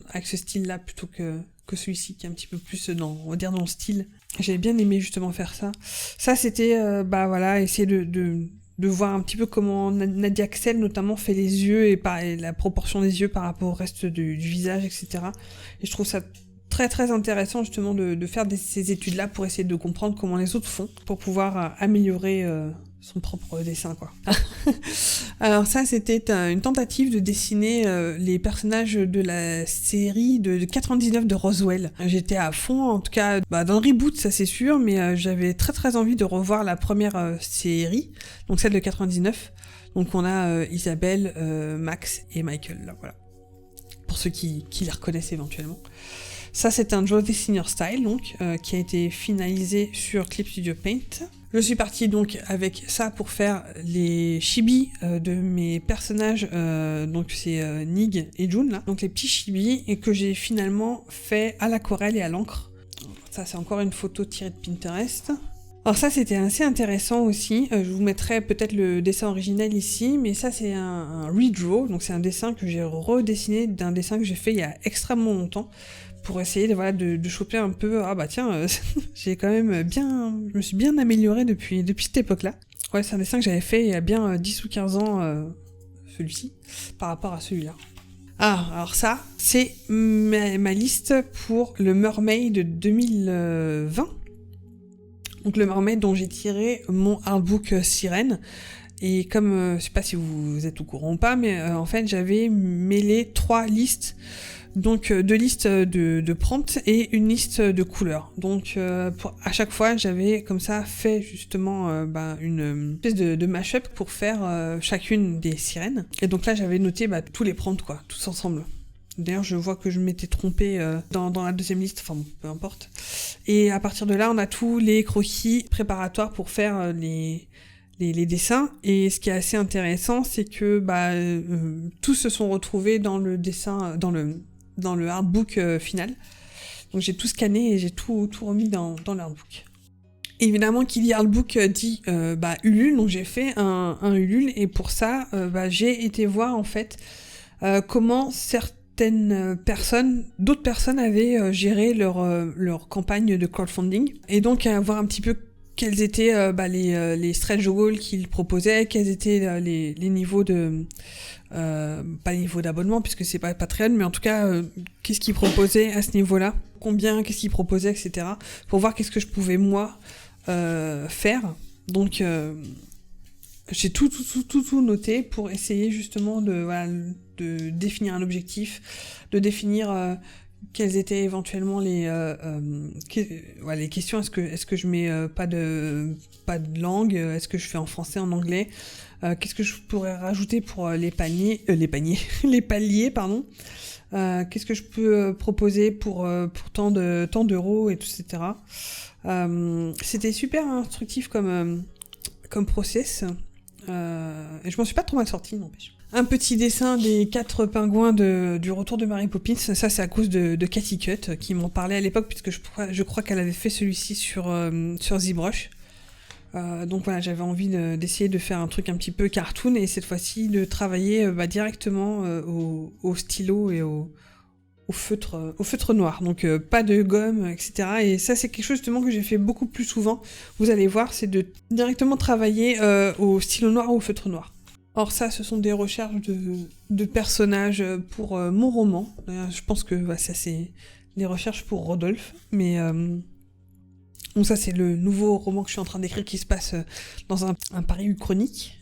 avec ce style-là plutôt que celui-ci qui est un petit peu plus on va dire dans le style. J'avais bien aimé justement faire ça. Ça, c'était, voilà, essayer de voir un petit peu comment Nadia Axel notamment fait les yeux et la proportion des yeux par rapport au reste du visage, etc. Et je trouve ça très très intéressant justement de faire ces études-là pour essayer de comprendre comment les autres font, pour pouvoir améliorer son propre dessin, quoi. Alors ça, c'était une tentative de dessiner les personnages de la série de 99 de Roswell. J'étais à fond, en tout cas, dans le reboot, ça c'est sûr, mais j'avais très très envie de revoir la première série, donc celle de 99. Donc on a Isabelle, Max et Michael, là, voilà. Pour ceux qui les reconnaissent éventuellement. Ça, c'est un Joe Senior Style, donc, qui a été finalisé sur Clip Studio Paint. Je suis partie donc avec ça pour faire les chibis de mes personnages, donc c'est Nig et June, là. Donc les petits chibis, et que j'ai finalement fait à l'aquarelle et à l'encre. Ça, c'est encore une photo tirée de Pinterest. Alors ça, c'était assez intéressant aussi. Je vous mettrai peut-être le dessin original ici, mais ça, c'est un redraw. Donc c'est un dessin que j'ai redessiné d'un dessin que j'ai fait il y a extrêmement longtemps, pour essayer de choper un peu, j'ai quand même je me suis bien améliorée depuis cette époque-là. Ouais, c'est un dessin que j'avais fait il y a bien 10 ou 15 ans, celui-ci, par rapport à celui-là. Ah, alors ça, c'est ma liste pour le Mermaid de 2020. Donc le Mermaid dont j'ai tiré mon artbook Sirène. Et comme, je sais pas si vous êtes au courant ou pas, mais en fait, j'avais mêlé 3 listes. Donc 2 listes de prompts et une liste de couleurs. Donc à chaque fois, j'avais comme ça fait justement une espèce de mash-up pour faire chacune des sirènes. Et donc là, j'avais noté tous les prompts, quoi, tous ensemble. D'ailleurs, je vois que je m'étais trompée dans la deuxième liste, enfin bon, peu importe. Et à partir de là, on a tous les croquis préparatoires pour faire les dessins. Et ce qui est assez intéressant, c'est que tous se sont retrouvés dans le dessin, dans le artbook final. Donc j'ai tout scanné et j'ai tout remis dans l'artbook. Évidemment, qui dit artbook dit Ulule, donc j'ai fait un Ulule, et pour ça, j'ai été voir en fait comment d'autres personnes avaient géré leur campagne de crowdfunding, et donc voir un petit peu quels étaient les stretch goals qu'ils proposaient, quels étaient les niveaux de... pas les niveaux d'abonnement, puisque c'est pas Patreon, mais en tout cas, qu'est-ce qu'ils proposaient à ce niveau-là, qu'est-ce qu'ils proposaient, etc. Pour voir qu'est-ce que je pouvais, moi, faire. Donc, j'ai tout noté pour essayer justement de définir un objectif, de définir... quelles étaient éventuellement les questions. Est-ce que je mets pas de langue, est-ce que je fais en français, en anglais, qu'est-ce que je pourrais rajouter pour les paliers, pardon, qu'est-ce que je peux proposer pour tant d'euros, et etc. C'était super instructif comme process, et je m'en suis pas trop mal sortie, n'empêche. Un petit dessin des 4 pingouins du retour de Mary Poppins. Ça, c'est à cause de Cathy Cut, qui m'en parlait à l'époque, puisque je crois qu'elle avait fait celui-ci sur ZBrush. Donc voilà, j'avais envie d'essayer de faire un truc un petit peu cartoon, et cette fois-ci de travailler directement au stylo et au feutre noir. Donc pas de gomme, etc. Et ça, c'est quelque chose justement que j'ai fait beaucoup plus souvent. Vous allez voir, c'est de directement travailler au stylo noir ou au feutre noir. Or ça, ce sont des recherches de personnages pour mon roman. Je pense que ça, c'est les recherches pour Rodolphe. Mais donc ça, c'est le nouveau roman que je suis en train d'écrire, qui se passe dans un Paris uchronique.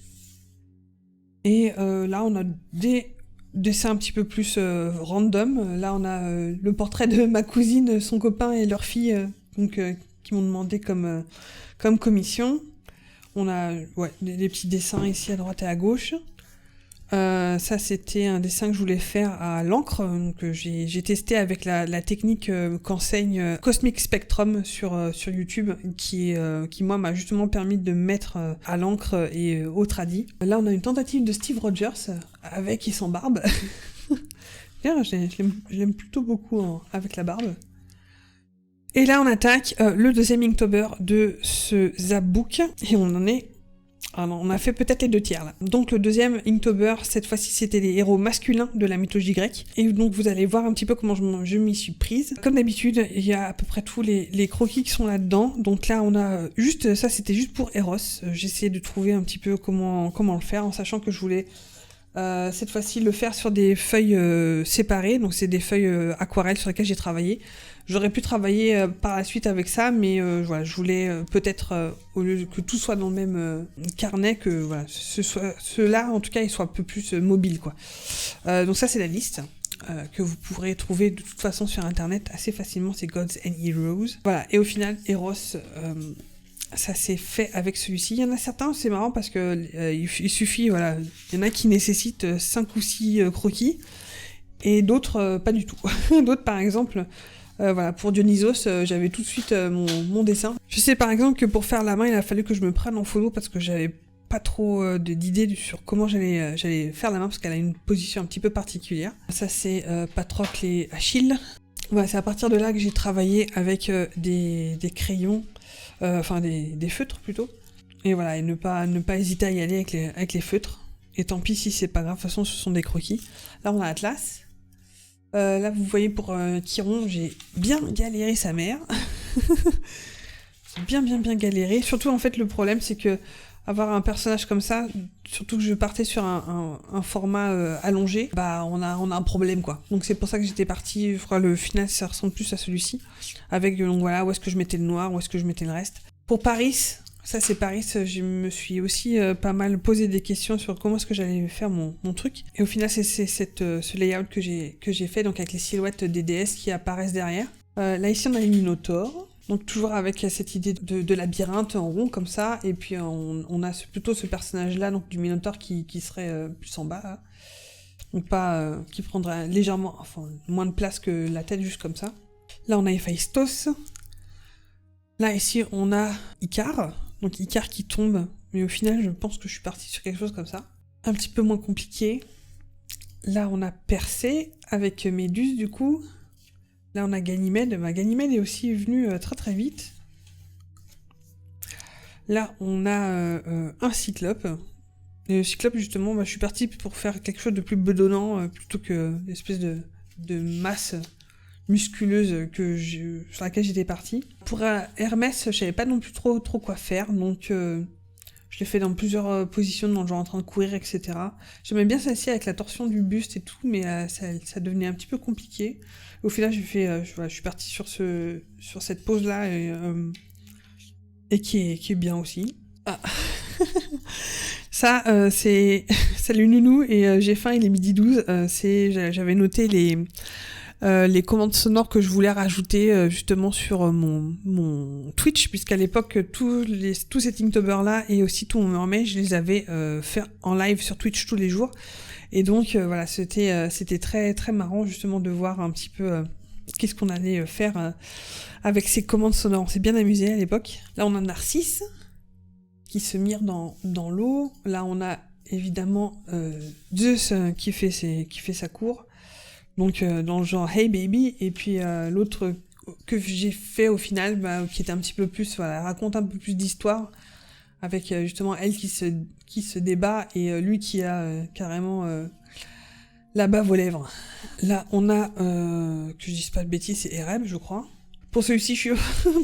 Et là, on a des dessins un petit peu plus random. Là, on a le portrait de ma cousine, son copain et leur fille, qui m'ont demandé comme commission. On a des petits dessins ici à droite et à gauche. Ça, c'était un dessin que je voulais faire à l'encre, donc j'ai testé avec la technique qu'enseigne Cosmic Spectrum sur YouTube, qui moi m'a justement permis de mettre à l'encre et au tradi. Là, on a une tentative de Steve Rogers avec et sans barbe. D'ailleurs, je l'aime plutôt beaucoup avec la barbe. Et là, on attaque le deuxième Inktober de ce Zapbook, et on en est... Alors, on a fait peut-être les 2 tiers là. Donc le deuxième Inktober, cette fois-ci c'était les héros masculins de la mythologie grecque. Et donc vous allez voir un petit peu comment je m'y suis prise. Comme d'habitude, il y a à peu près tous les croquis qui sont là-dedans. Donc là on a juste, ça c'était juste pour Eros. J'ai essayé de trouver un petit peu comment le faire, en sachant que je voulais cette fois-ci le faire sur des feuilles séparées. Donc c'est des feuilles aquarelles sur lesquelles j'ai travaillé. J'aurais pu travailler par la suite avec ça, mais voilà, je voulais peut-être, au lieu que tout soit dans le même carnet, que voilà, ceux-là, en tout cas, ils soient un peu plus mobiles, quoi. Donc ça, c'est la liste que vous pourrez trouver de toute façon sur Internet assez facilement, c'est Gods and Heroes. Voilà, et au final, Eros, ça s'est fait avec celui-ci. Il y en a certains, c'est marrant, parce que il suffit, voilà, il y en a qui nécessitent 5 ou 6 croquis, et d'autres, pas du tout. D'autres, par exemple... voilà, pour Dionysos, j'avais tout de suite mon dessin. Je sais par exemple que pour faire la main, il a fallu que je me prenne en photo parce que j'avais pas trop d'idées sur comment j'allais faire la main parce qu'elle a une position un petit peu particulière. Ça c'est Patrocle et Achille. Voilà, c'est à partir de là que j'ai travaillé avec des crayons, enfin des feutres plutôt. Et voilà, et ne pas hésiter à y aller avec les feutres. Et tant pis si c'est pas grave, de toute façon ce sont des croquis. Là on a Atlas. Là, vous voyez, pour Chiron, j'ai bien galéré sa mère. bien galéré. Surtout, en fait, le problème, c'est que avoir un personnage comme ça, surtout que je partais sur un format allongé, bah, on a un problème, quoi. Donc, c'est pour ça que j'étais partie, je crois, le final, ça ressemble plus à celui-ci. Avec, donc voilà, où est-ce que je mettais le noir, où est-ce que je mettais le reste. Pour Paris... Ça, c'est Paris, je me suis aussi pas mal posé des questions sur comment est-ce que j'allais faire mon truc. Et au final, c'est ce layout que j'ai fait, donc avec les silhouettes des déesses qui apparaissent derrière. Là, ici, on a les Minotaures, donc toujours avec cette idée de labyrinthe en rond, comme ça, et puis on a plutôt ce personnage-là, donc du Minotaure qui serait plus en bas, là. Donc pas... qui prendrait légèrement... Enfin, moins de place que la tête, juste comme ça. Là, on a Héphaïstos. Là, ici, on a Icare. Donc Icare qui tombe, mais au final, je pense que je suis partie sur quelque chose comme ça. Un petit peu moins compliqué. Là, on a Persée, avec Méduse, du coup. Là, on a Ganymède. Bah, Ganymède est aussi venue très vite. Là, on a un Cyclope. Et le Cyclope, justement, bah, je suis partie pour faire quelque chose de plus bedonnant, plutôt que l'espèce de masse musculeuse sur laquelle j'étais partie. Pour Hermès, je savais pas non plus trop quoi faire, donc je l'ai fait dans plusieurs positions, dans le genre en train de courir, etc. J'aimais bien celle-ci avec la torsion du buste et tout, mais ça devenait un petit peu compliqué. Au final, je suis partie sur cette pose-là, et qui est bien aussi. Ah. Ça, c'est... Salut Nounou, et j'ai faim, il est midi 12. J'avais noté les commandes sonores que je voulais rajouter justement sur mon Twitch, puisqu'à l'époque tous ces Inktober-là et aussi tout mon mermaid, je les avais fait en live sur Twitch tous les jours. Et donc voilà, c'était très très marrant justement de voir un petit peu qu'est-ce qu'on allait faire avec ces commandes sonores. On s'est bien amusé à l'époque. Là on a Narcisse qui se mire dans l'eau. Là on a évidemment Zeus qui fait sa cour. Donc dans le genre Hey Baby, et puis l'autre que j'ai fait au final, qui était un petit peu plus, voilà, raconte un peu plus d'histoire, avec justement elle qui se débat, et lui qui a carrément la bave aux lèvres. Là on a, que je dise pas de bêtises, c'est Ereb, je crois. Pour celui-ci,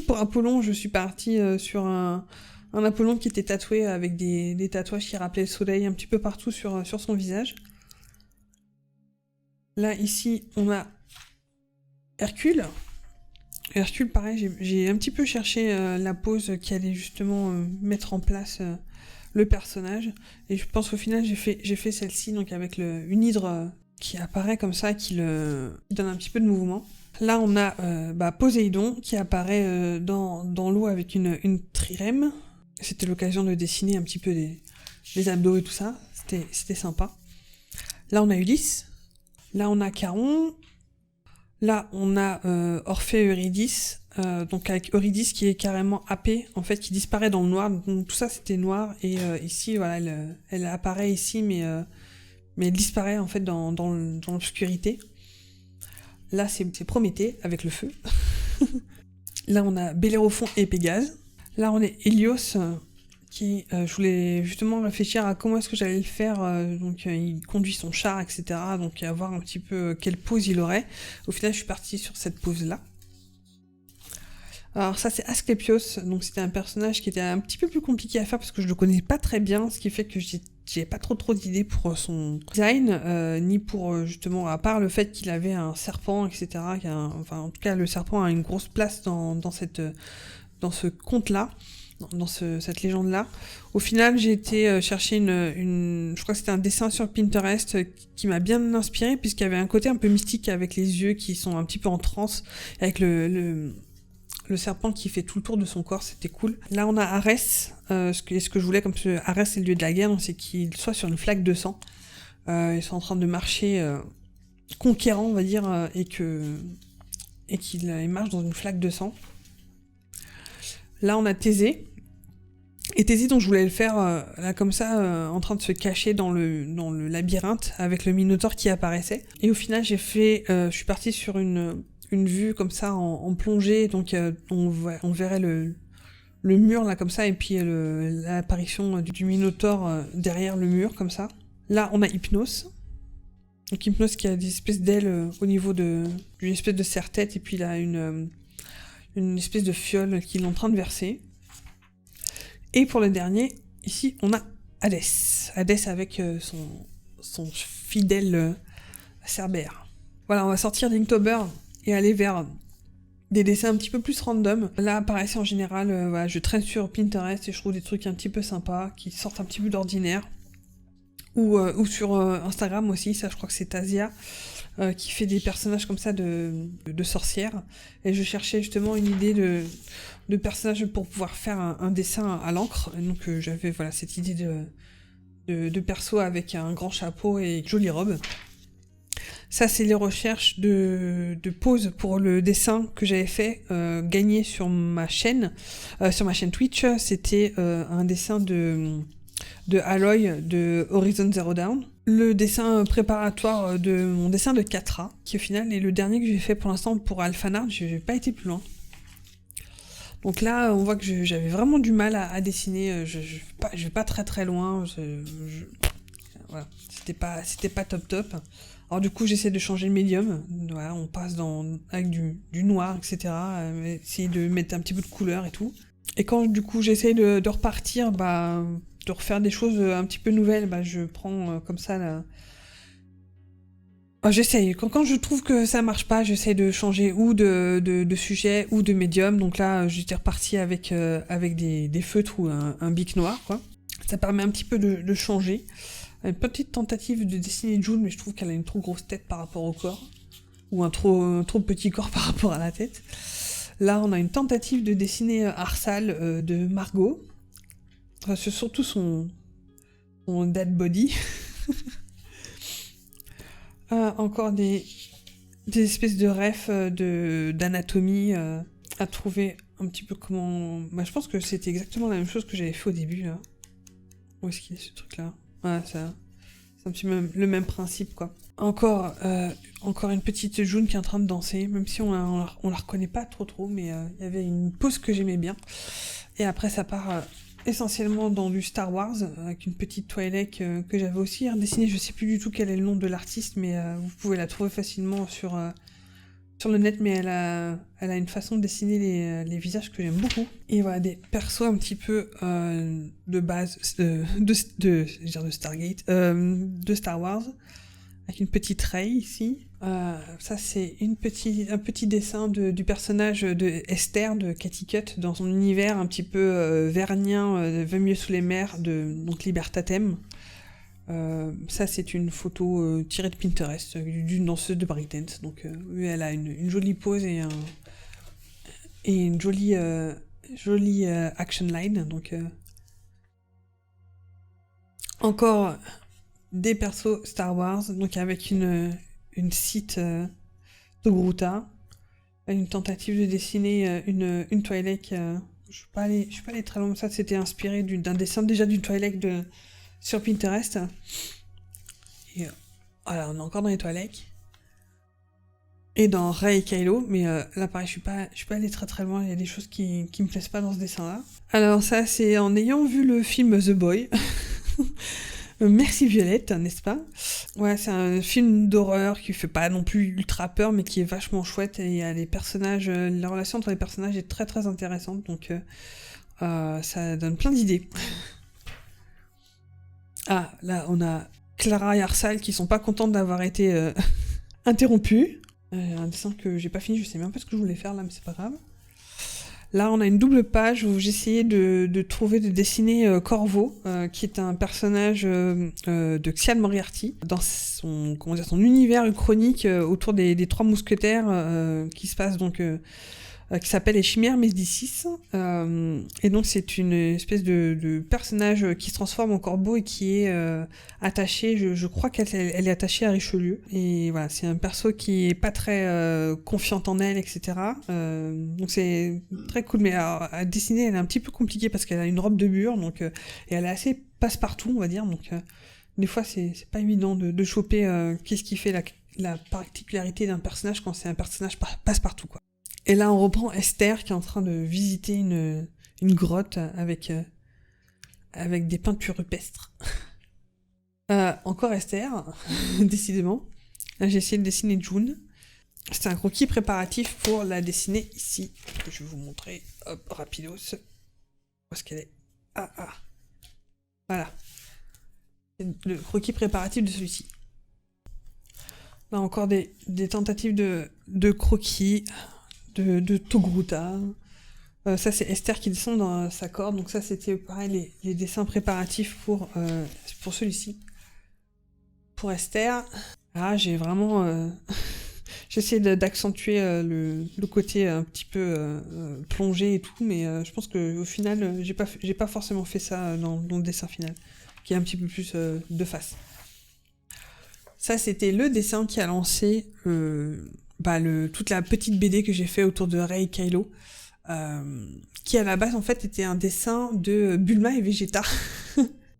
pour Apollon, je suis partie sur un Apollon qui était tatoué avec des tatouages qui rappelaient le soleil un petit peu partout sur son visage. Là, ici, on a Hercule. Hercule, pareil, j'ai un petit peu cherché la pose qui allait justement mettre en place le personnage. Et je pense qu'au final, j'ai fait celle-ci, donc avec une hydre qui apparaît comme ça, qui donne un petit peu de mouvement. Là, on a Poséidon qui apparaît dans l'eau avec une trirème. C'était l'occasion de dessiner un petit peu les abdos et tout ça. C'était sympa. Là, on a Ulysse. Là, on a Charon. Là, on a Orphée et Eurydice. Donc avec Eurydice qui est carrément happée, en fait, qui disparaît dans le noir. Donc tout ça, c'était noir. Et ici, voilà, elle apparaît ici, mais elle disparaît, en fait, dans l'obscurité. Là, c'est Prométhée, avec le feu. Là, on a Bellérophon et Pégase. Là, on est Hélios, qui, je voulais justement réfléchir à comment est-ce que j'allais le faire. Donc, il conduit son char, etc. Donc, à voir un petit peu quelle pose il aurait. Au final, je suis partie sur cette pose-là. Alors ça, c'est Asclépios. Donc, c'était un personnage qui était un petit peu plus compliqué à faire parce que je le connais pas très bien, ce qui fait que j'ai pas trop d'idées pour son design, ni pour justement, à part le fait qu'il avait un serpent, etc. Enfin, en tout cas, le serpent a une grosse place dans ce conte-là, dans cette légende-là. Au final, j'ai été chercher je crois que c'était un dessin sur Pinterest qui m'a bien inspiré, puisqu'il y avait un côté un peu mystique avec les yeux qui sont un petit peu en transe, avec le serpent qui fait tout le tour de son corps, c'était cool. Là, on a Arès. Ce que je voulais, comme Arès, c'est le dieu de la guerre, c'est qu'il soit sur une flaque de sang. Ils sont en train de marcher conquérant, on va dire, et qu'il marche dans une flaque de sang. Là, on a Thésée. Et Thésée, donc je voulais le faire là comme ça, en train de se cacher dans le labyrinthe avec le Minotaure qui apparaissait. Et au final, je suis partie sur une vue comme ça en plongée, donc on verrait le mur là comme ça, et puis l'apparition du Minotaure derrière le mur comme ça. Là, on a Hypnos. Donc Hypnos qui a des espèces d'ailes au niveau d'une espèce de serre-tête, et puis là une espèce de fiole qu'il est en train de verser. Et pour le dernier, ici, on a Hadès. Hadès avec son fidèle Cerbère. Voilà, on va sortir d'Inktober et aller vers des dessins un petit peu plus random. Là, pareil, en général, voilà, je traîne sur Pinterest et je trouve des trucs un petit peu sympas, qui sortent un petit peu d'ordinaire. Ou sur Instagram aussi, ça je crois que c'est Tasia, qui fait des personnages comme ça de sorcières. Et je cherchais justement une idée de personnage pour pouvoir faire un dessin à l'encre. Et donc j'avais voilà, cette idée de perso avec un grand chapeau et une jolie robe. Ça, c'est les recherches de poses pour le dessin que j'avais fait gagner sur ma chaîne Twitch. C'était un dessin de Aloy de Horizon Zero Dawn. Le dessin préparatoire de mon dessin de Catra, qui au final est le dernier que j'ai fait pour l'instant pour Alphanart. Je n'ai pas été plus loin. Donc là, on voit que j'avais vraiment du mal à dessiner. Je vais pas très loin. Voilà, c'était pas top. Alors du coup, j'essaie de changer le médium. Voilà, on passe avec du noir, etc. Essayer de mettre un petit peu de couleur et tout. Et quand du coup j'essaie de repartir, de refaire des choses un petit peu nouvelles, je prends comme ça là. J'essaye. Quand je trouve que ça marche pas, j'essaie de changer ou de sujet ou de médium. Donc là, j'étais repartie avec des feutres ou un bic noir, quoi. Ça permet un petit peu de changer. Une petite tentative de dessiner June, mais je trouve qu'elle a une trop grosse tête par rapport au corps. Ou un trop petit corps par rapport à la tête. Là, on a une tentative de dessiner Arsal de Margot. Enfin, c'est surtout son dead body. Encore des espèces de refs d'anatomie à trouver un petit peu comment... je pense que c'était exactement la même chose que j'avais fait au début, là. Où est-ce qu'il est, ce truc-là? Voilà, c'est un petit peu le même principe, quoi. Encore une petite June qui est en train de danser, même si on la reconnaît pas trop, mais il y avait une pose que j'aimais bien. Et après, ça part essentiellement dans du Star Wars, avec une petite Twi'lek que j'avais aussi redessinée. Je sais plus du tout quel est le nom de l'artiste, mais vous pouvez la trouver facilement sur le net, mais elle a une façon de dessiner les visages que j'aime beaucoup. Et voilà, des persos un petit peu de base de Stargate, de Star Wars, avec une petite Rey ici. Ça, c'est un petit dessin du personnage de Esther de Katy Cut dans son univers un petit peu vernien, veut mieux sous les mers, donc Libertatem. Ça, c'est une photo tirée de Pinterest d'une danseuse de breakdance. Donc, elle a une jolie pose et une jolie action line. Donc, encore des persos Star Wars, donc avec une cite Togruta, une tentative de dessiner une Twi'lek. Je suis pas allé très loin, ça c'était inspiré d'un dessin déjà d'une Twi'lek sur Pinterest. Et voilà, on est encore dans les Twi'lek. Et dans Rey et Kylo, mais là pareil, je suis pas allé très très loin, il y a des choses qui me plaisent pas dans ce dessin-là. Alors ça, c'est en ayant vu le film The Boy. Merci Violette, n'est-ce pas? Ouais, c'est un film d'horreur qui fait pas non plus ultra peur, mais qui est vachement chouette, et il y a les personnages, la relation entre les personnages est très très intéressante, donc ça donne plein d'idées. Ah, là on a Clara et Arsal qui sont pas contentes d'avoir été interrompues. Un dessin que j'ai pas fini, je sais même pas ce que je voulais faire là, mais c'est pas grave. Là, on a une double page où j'essayais de dessiner Corvo, qui est un personnage de Xian Moriarty, dans son univers chronique autour des trois mousquetaires qui se passe donc... qui s'appelle les Chimères Médicis. Et donc c'est une espèce de personnage qui se transforme en corbeau et qui est attaché, je crois qu'elle est attachée à Richelieu. Et voilà, c'est un perso qui est pas très confiante en elle, etc. Donc c'est très cool, mais à dessiner, elle est un petit peu compliquée parce qu'elle a une robe de bure, donc, et elle est assez passe-partout, on va dire. Donc des fois, c'est pas évident de choper qu'est-ce qui fait la particularité d'un personnage quand c'est un personnage passe-partout, quoi. Et là, on reprend Esther qui est en train de visiter une grotte avec des peintures rupestres. Encore Esther, décidément. Là, j'ai essayé de dessiner June. C'est un croquis préparatif pour la dessiner ici. Je vais vous montrer, hop, rapidos. Où est-ce qu'elle est? Voilà. C'est le croquis préparatif de celui-ci. Là, encore des tentatives de croquis... de Togruta. Ça, c'est Esther qui descend dans sa corde. Donc ça, c'était pareil, les dessins préparatifs pour celui-ci. Pour Esther. Ah, j'ai vraiment... j'essaie d'accentuer le côté un petit peu plongé et tout, mais je pense qu'au final, j'ai pas forcément fait ça dans le dessin final, qui est un petit peu plus de face. Ça, c'était le dessin qui a lancé... toute la petite BD que j'ai fait autour de Rey et Kylo, qui à la base en fait était un dessin de Bulma et Vegeta.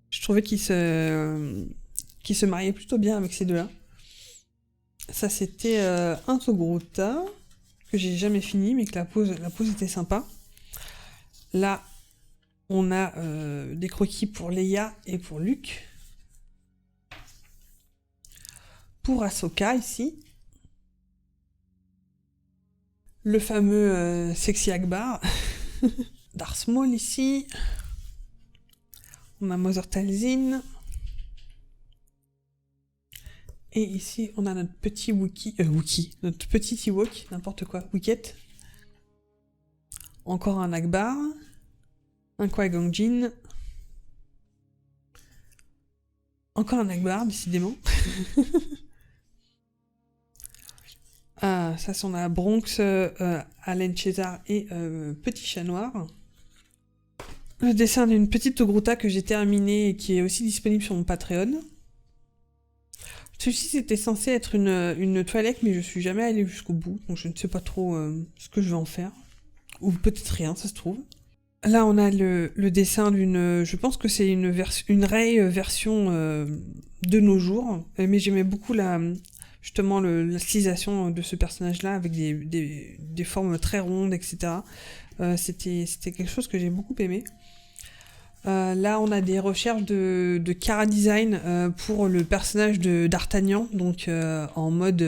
Je trouvais qu'ils se mariaient plutôt bien avec ces deux-là. Ça c'était un Togruta que j'ai jamais fini, mais que la pose était sympa. Là, on a des croquis pour Leia et pour Luke. Pour Ahsoka ici. Le fameux Sexy Akbar. Darth Maul ici. On a Mother Talzin. Et ici, on a notre petit Wookie. Notre petit Ewok, n'importe quoi. Wicket. Encore un Akbar. Un Qui-Gon Jinn. Encore un Akbar, décidément. Ah, ça, on a Bronx, Alain César et Petit Chat Noir. Le dessin d'une petite Togruta que j'ai terminé et qui est aussi disponible sur mon Patreon. Celui-ci, c'était censé être une Twi'lek, mais je suis jamais allée jusqu'au bout, donc je ne sais pas trop ce que je vais en faire. Ou peut-être rien, ça se trouve. Là, on a le dessin d'une... Je pense que c'est une Rey version de nos jours, mais j'aimais beaucoup justement la stylisation de ce personnage-là avec des formes très rondes, etc. C'était quelque chose que j'ai beaucoup aimé. Là, on a des recherches de chara design pour le personnage de d'Artagnan, donc en mode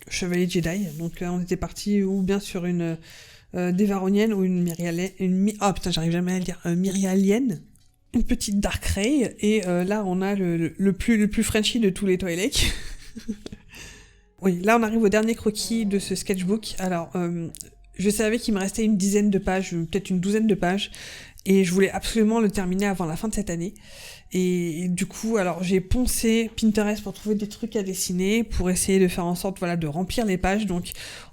chevalier Jedi. Donc là, on était parti ou bien sur une dévaronienne ou une myrialienne. Ah putain, j'arrive jamais à le dire. Myrialienne. Une petite Dark Ray, et là on a le plus Frenchy de tous les Twi'lek. Oui, là on arrive au dernier croquis de ce sketchbook. Alors, je savais qu'il me restait une dizaine de pages, peut-être une douzaine de pages, Et je voulais absolument le terminer avant la fin de cette année. Et du coup, alors j'ai poncé Pinterest pour trouver des trucs à dessiner, pour essayer de faire en sorte, voilà, de remplir les pages. Donc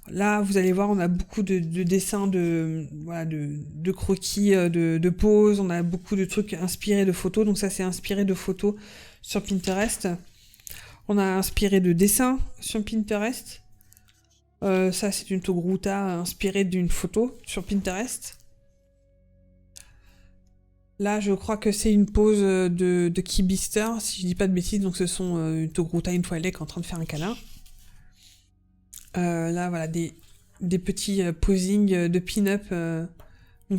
là, vous allez voir, on a beaucoup de dessins, voilà, de croquis, de poses. On a beaucoup de trucs inspirés de photos. Donc ça, c'est inspiré de photos sur Pinterest. On a inspiré de dessins sur Pinterest. Ça, c'est une togruta inspirée d'une photo sur Pinterest. Là, je crois que c'est une pose de Keybeaster, si je dis pas de bêtises. Donc, ce sont une togruta et une Twilight en train de faire un câlin. Là, voilà, des petits posings de pin-up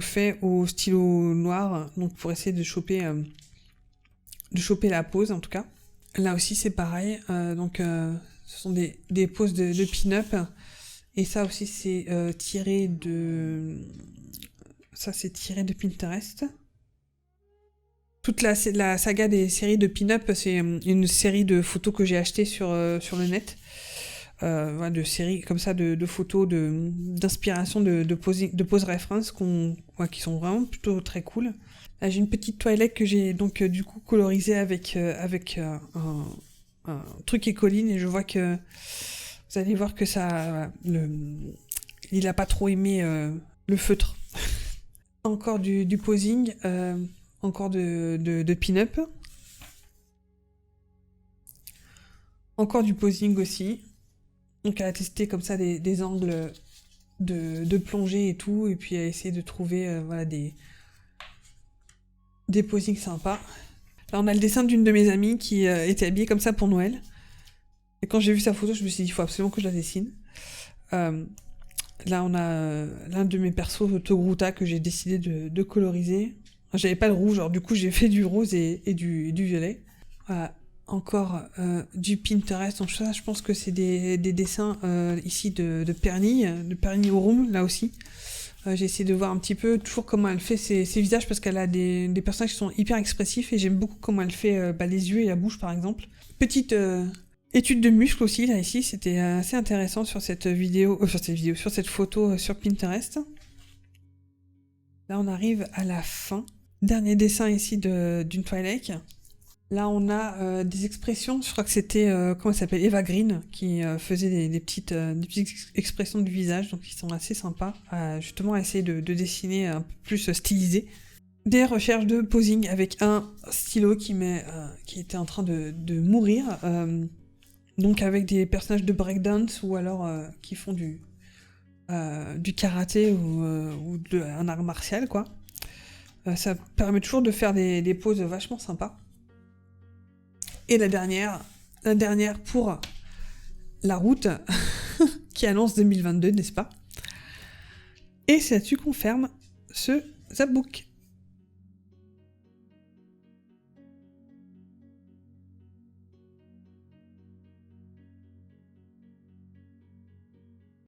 faits au stylo noir, donc pour essayer de choper la pose, en tout cas. Là aussi, c'est pareil. Ce sont des poses de pin-up. Et ça aussi, c'est tiré de... Ça, c'est tiré de Pinterest. Toute la saga des séries de pin-up, c'est une série de photos que j'ai achetées sur le net. Voilà, de séries comme ça, de photos d'inspiration, de pose référence qui sont vraiment plutôt très cool. Là, j'ai une petite Twilight que j'ai donc du coup colorisée avec un truc écoline, et je vois que vous allez voir que ça, il a pas trop aimé le feutre. Encore du posing. Encore de pin-up. Encore du posing aussi. Donc à tester comme ça des angles de plongée et tout. Et puis à essayer de trouver voilà, des posings sympas. Là on a le dessin d'une de mes amies qui était habillée comme ça pour Noël. Et quand j'ai vu sa photo, je me suis dit il faut absolument que je la dessine. Là on a l'un de mes persos Togruta que j'ai décidé de coloriser. J'avais pas le rouge, alors du coup j'ai fait du rose et du violet. Voilà, encore du Pinterest. Donc ça, je pense que c'est des dessins ici de Pernille Aurum, là aussi. J'ai essayé de voir un petit peu toujours comment elle fait ses visages, parce qu'elle a des personnages qui sont hyper expressifs, et j'aime beaucoup comment elle fait les yeux et la bouche, par exemple. Petite étude de muscles aussi, là, ici. C'était assez intéressant sur cette photo sur Pinterest. Là, on arrive à la fin. Dernier dessin ici d'une Twilight. Là, on a des expressions. Je crois que c'était, comment elle s'appelle, Eva Green, qui faisait des petites expressions du visage, donc qui sont assez sympas. Justement, à essayer de dessiner un peu plus stylisé. Des recherches de posing avec un stylo qui était en train de mourir. Donc avec des personnages de breakdance, ou alors qui font du karaté ou un art martial, quoi. Ça permet toujours de faire des poses vachement sympas. Et la dernière pour la route, qui annonce 2022, n'est-ce pas? Et c'est là-dessus qu'on ferme ce Zapbook.